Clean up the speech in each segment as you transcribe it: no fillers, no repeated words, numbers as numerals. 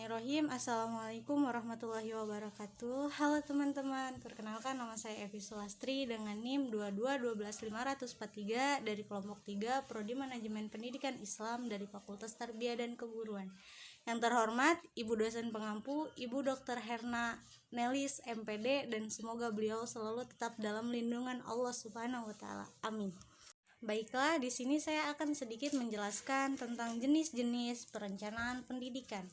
Bismillahirrahmanirrahim. Assalamualaikum warahmatullahi wabarakatuh. Halo teman-teman, perkenalkan nama saya Evi Sulastri dengan NIM 2212543 dari kelompok 3 Prodi Manajemen Pendidikan Islam dari Fakultas Tarbiyah dan Keguruan. Yang terhormat Ibu dosen pengampu, Ibu Dr. Herna Nelis MPD, dan semoga beliau selalu tetap dalam lindungan Allah Subhanahu wa taala. Amin. Baiklah, di sini saya akan sedikit menjelaskan tentang jenis-jenis perencanaan pendidikan.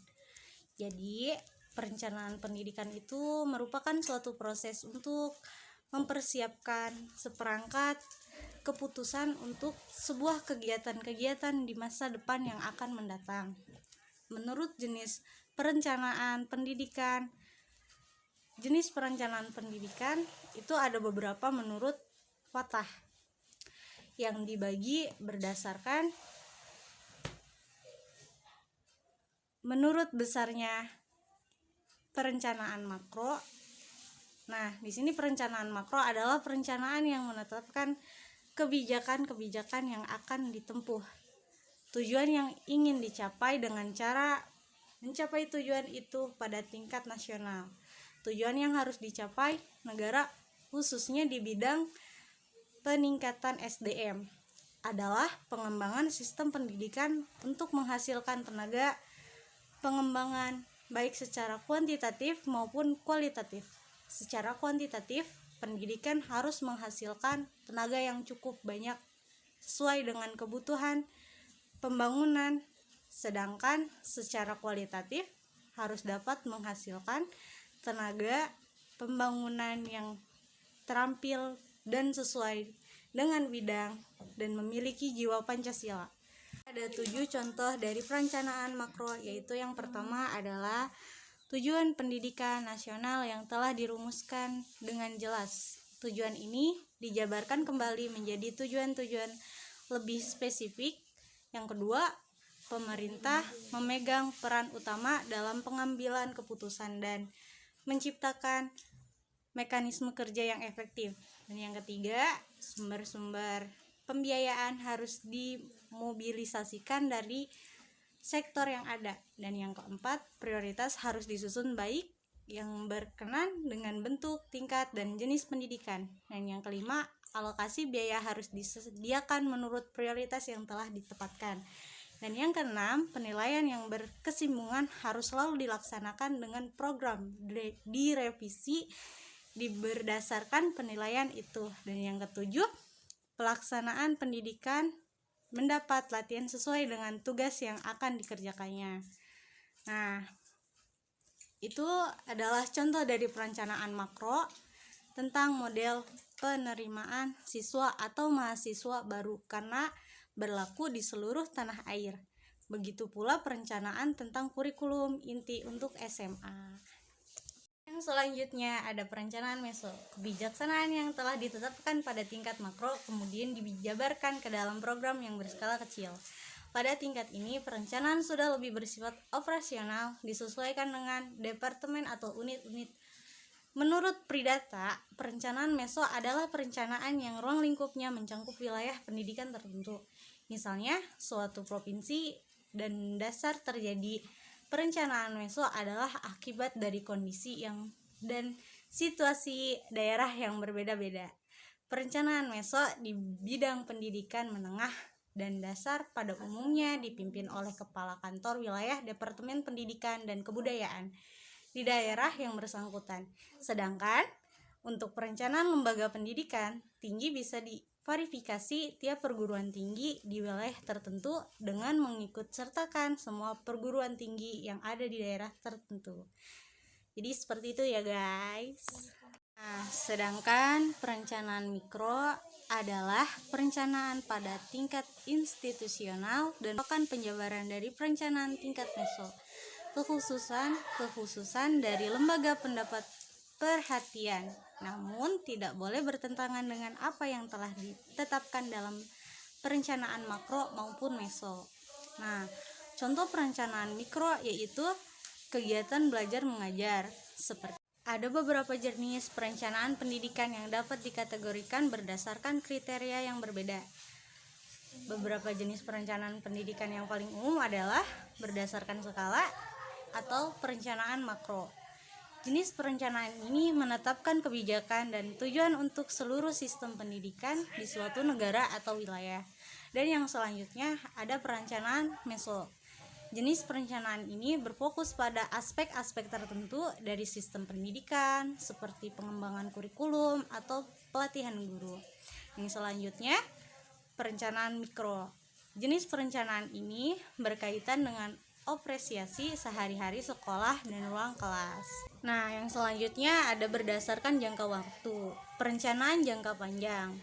Jadi, perencanaan pendidikan itu merupakan suatu proses untuk mempersiapkan seperangkat keputusan untuk sebuah kegiatan-kegiatan di masa depan yang akan mendatang. Menurut jenis perencanaan pendidikan itu ada beberapa menurut Fatah, yang dibagi berdasarkan menurut besarnya perencanaan makro. Nah, di sini perencanaan makro adalah perencanaan yang menetapkan kebijakan-kebijakan yang akan ditempuh, tujuan yang ingin dicapai dengan cara mencapai tujuan itu pada tingkat nasional, tujuan yang harus dicapai negara khususnya di bidang peningkatan SDM adalah pengembangan sistem pendidikan untuk menghasilkan tenaga pengembangan baik secara kuantitatif maupun kualitatif. Secara kuantitatif, pendidikan harus menghasilkan tenaga yang cukup banyak sesuai dengan kebutuhan pembangunan, sedangkan secara kualitatif harus dapat menghasilkan tenaga pembangunan yang terampil dan sesuai dengan bidang dan memiliki jiwa Pancasila. Ada 7 contoh dari perencanaan makro, yaitu yang pertama adalah tujuan pendidikan nasional yang telah dirumuskan dengan jelas. Tujuan ini dijabarkan kembali menjadi tujuan-tujuan lebih spesifik. Yang kedua, pemerintah memegang peran utama dalam pengambilan keputusan dan menciptakan mekanisme kerja yang efektif. Dan yang ketiga, sumber-sumber pembiayaan harus dimobilisasikan dari sektor yang ada. Dan yang keempat, prioritas harus disusun baik yang berkenan dengan bentuk, tingkat, dan jenis pendidikan. Dan yang kelima, alokasi biaya harus disediakan menurut prioritas yang telah ditetapkan. Dan yang keenam, penilaian yang berkesinambungan harus selalu dilaksanakan dengan program direvisi berdasarkan penilaian itu. Dan yang ketujuh, pelaksanaan pendidikan mendapat latihan sesuai dengan tugas yang akan dikerjakannya. Nah, itu adalah contoh dari perencanaan makro tentang model penerimaan siswa atau mahasiswa baru karena berlaku di seluruh tanah air. Begitu pula perencanaan tentang kurikulum inti untuk SMA. Yang selanjutnya ada perencanaan meso, kebijaksanaan yang telah ditetapkan pada tingkat makro kemudian dijabarkan ke dalam program yang berskala kecil. Pada tingkat ini, perencanaan sudah lebih bersifat operasional, disesuaikan dengan departemen atau unit-unit. Menurut Pridata, perencanaan meso adalah perencanaan yang ruang lingkupnya mencakup wilayah pendidikan tertentu. Misalnya, suatu provinsi dan dasar terjadi perencanaan meso adalah akibat dari kondisi dan situasi daerah yang berbeda-beda. Perencanaan meso di bidang pendidikan menengah dan dasar pada umumnya dipimpin oleh Kepala Kantor Wilayah Departemen Pendidikan dan Kebudayaan di daerah yang bersangkutan. Sedangkan untuk perencanaan lembaga pendidikan tinggi bisa diverifikasi tiap perguruan tinggi di wilayah tertentu dengan mengikut sertakan semua perguruan tinggi yang ada di daerah tertentu. Jadi seperti itu ya guys. Nah, sedangkan perencanaan mikro adalah perencanaan pada tingkat institusional dan merupakan penjabaran dari perencanaan tingkat meso. Kekhususan dari lembaga pendapat perhatian, namun tidak boleh bertentangan dengan apa yang telah ditetapkan dalam perencanaan makro maupun meso. Nah, contoh perencanaan mikro yaitu kegiatan belajar mengajar. Seperti ada beberapa jenis perencanaan pendidikan yang dapat dikategorikan berdasarkan kriteria yang berbeda. Beberapa jenis perencanaan pendidikan yang paling umum adalah berdasarkan skala, atau perencanaan makro. Jenis perencanaan ini menetapkan kebijakan dan tujuan untuk seluruh sistem pendidikan di suatu negara atau wilayah. Dan yang selanjutnya ada perencanaan meso. Jenis perencanaan ini berfokus pada aspek-aspek tertentu dari sistem pendidikan seperti pengembangan kurikulum atau pelatihan guru. Yang selanjutnya perencanaan mikro. Jenis perencanaan ini berkaitan dengan apresiasi sehari-hari sekolah dan ruang kelas. Nah, yang selanjutnya ada berdasarkan jangka waktu. Perencanaan jangka panjang.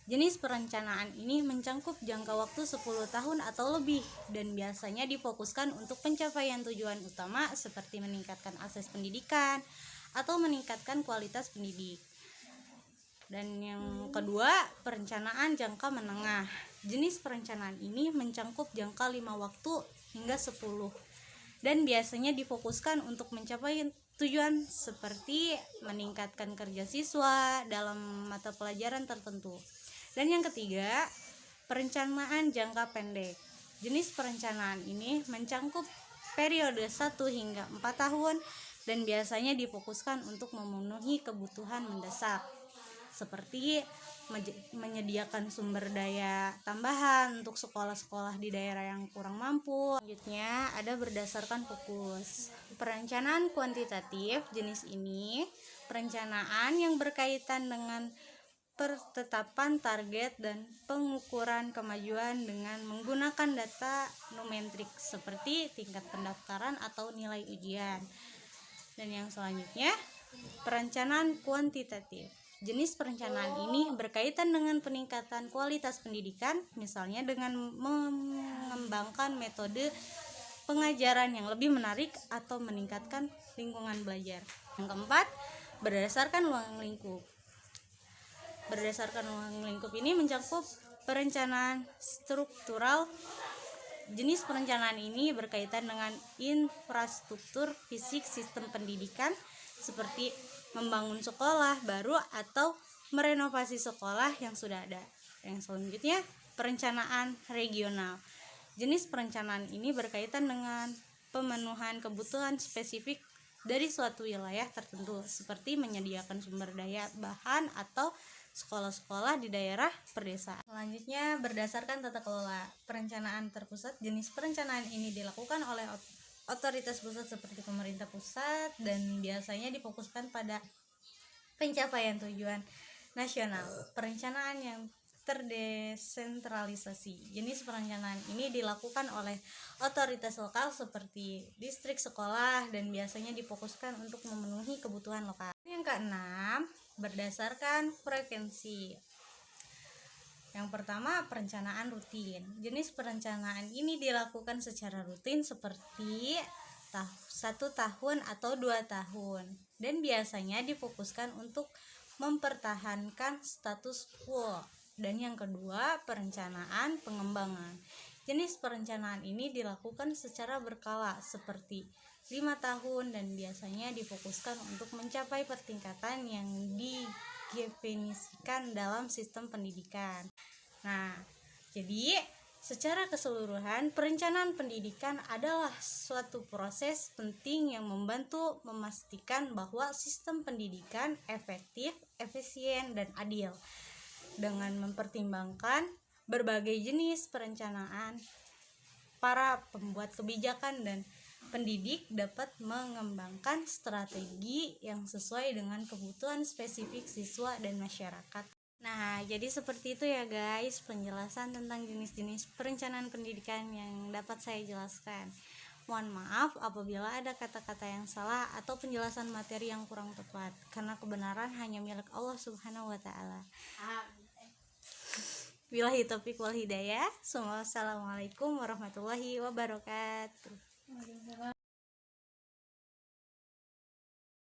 Jenis perencanaan ini mencakup jangka waktu 10 tahun atau lebih dan biasanya difokuskan untuk pencapaian tujuan utama seperti meningkatkan akses pendidikan atau meningkatkan kualitas pendidik. Dan yang kedua, perencanaan jangka menengah. Jenis perencanaan ini mencakup jangka 5 waktu hingga 10 dan biasanya difokuskan untuk mencapai tujuan seperti meningkatkan kerja siswa dalam mata pelajaran tertentu. Dan yang ketiga, perencanaan jangka pendek. Jenis perencanaan ini mencakup periode 1 hingga 4 tahun dan biasanya difokuskan untuk memenuhi kebutuhan mendesak seperti menyediakan sumber daya tambahan untuk sekolah-sekolah di daerah yang kurang mampu. Selanjutnya ada berdasarkan fokus. Perencanaan kuantitatif jenis ini perencanaan yang berkaitan dengan penetapan target dan pengukuran kemajuan dengan menggunakan data numerik seperti tingkat pendaftaran atau nilai ujian. Dan yang selanjutnya perencanaan kuantitatif. Jenis perencanaan ini berkaitan dengan peningkatan kualitas pendidikan, misalnya dengan mengembangkan metode pengajaran yang lebih menarik atau meningkatkan lingkungan belajar. Yang keempat, berdasarkan ruang lingkup. Berdasarkan ruang lingkup ini mencakup perencanaan struktural. Jenis perencanaan ini berkaitan dengan infrastruktur fisik sistem pendidikan seperti membangun sekolah baru atau merenovasi sekolah yang sudah ada. Yang selanjutnya, perencanaan regional. Jenis perencanaan ini berkaitan dengan pemenuhan kebutuhan spesifik dari suatu wilayah tertentu seperti menyediakan sumber daya bahan atau sekolah-sekolah di daerah perdesaan. Selanjutnya, berdasarkan tata kelola perencanaan terpusat. Jenis perencanaan ini dilakukan oleh otoritas pusat seperti pemerintah pusat dan biasanya difokuskan pada pencapaian tujuan nasional. Perencanaan yang terdesentralisasi. Jenis perencanaan ini dilakukan oleh otoritas lokal seperti distrik sekolah dan biasanya difokuskan untuk memenuhi kebutuhan lokal. Yang keenam, berdasarkan frekuensi. Yang pertama, perencanaan rutin. Jenis perencanaan ini dilakukan secara rutin seperti 1 tahun atau 2 tahun dan biasanya difokuskan untuk mempertahankan status quo. Dan yang kedua, perencanaan pengembangan. Jenis perencanaan ini dilakukan secara berkala seperti 5 tahun dan biasanya difokuskan untuk mencapai pertingkatan yang didefinisikan dalam sistem pendidikan. Nah, jadi secara keseluruhan perencanaan pendidikan adalah suatu proses penting yang membantu memastikan bahwa sistem pendidikan efektif, efisien, dan adil. Dengan mempertimbangkan berbagai jenis perencanaan, para pembuat kebijakan dan pendidik dapat mengembangkan strategi yang sesuai dengan kebutuhan spesifik siswa dan masyarakat. Nah, jadi seperti itu ya guys, penjelasan tentang jenis-jenis perencanaan pendidikan yang dapat saya jelaskan. Mohon maaf apabila ada kata-kata yang salah atau penjelasan materi yang kurang tepat, karena kebenaran hanya milik Allah Subhanahu wa Ta'ala. Billahi taufiq wal hidayah. Assalamualaikum warahmatullahi wabarakatuh.